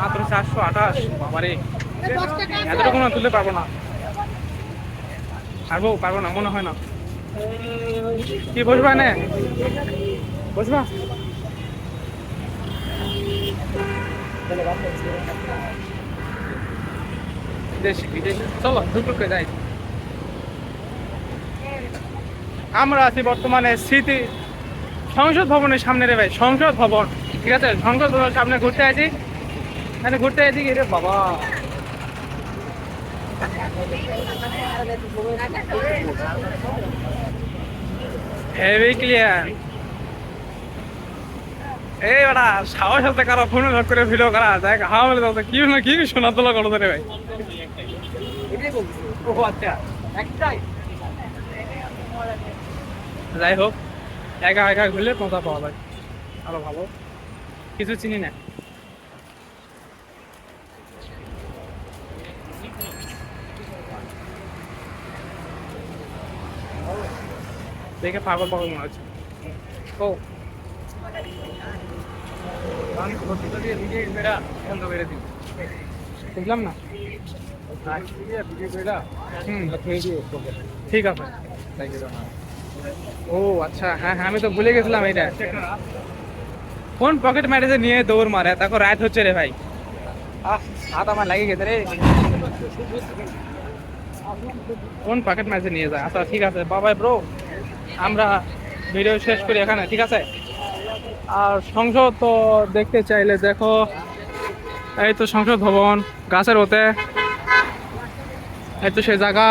মাত্র 428। বাবারে, এতটুকু না তুলতে পারবো না। পারবো না মনে হয় না। কি বসবা না, বসবা? দেশি বিদেশি চলো দুটোকে যাই। আমরা আছি বর্তমানে স্মৃতি সংসদ ভবনের সামনে রে ভাই, সংসদ ভবন। ঠিক আছে, সংসদ ভবনের সামনে ঘুরতে আছি। মানে ঘুরতে আছি কি রে বাবা, হেভি ক্লিয়ার। এই বেটা সাহস আছে কারো ফোনে লক করে ভিডিও করা দেখ, হাওয়া বলে দাও কি না কি শোনা তোলা করো রে ভাই। ও আচ্ছা, একটাই। যাই হোক, একা একা ঘুরলে মজা পাওয়া যায় আরো ভালো। কিছু চিনি না। দেখে পাগল পাগল মনে হচ্ছে। ও বুঝলাম না। ঠিক আছে। ও আচ্ছা, হ্যাঁ হ্যাঁ আমি তো ভুলে গেছিলাম এটা। কোন পকেট মারে যে নিয়ে দৌড় মারে, তারপর রাত হচ্ছে রে ভাই। হাত আমার লাগে গেছে রে। কোন পকেট মারে নিয়ে যায়। আচ্ছা ঠিক আছে বাবাই ব্রো, আমরা ভিডিও শেষ করি এখানে, ঠিক আছে? আর সংসদ তো দেখতে চাইলে দেখো, এই তো সংসদ ভবন গাছের ওতে, এই তো সে জায়গা।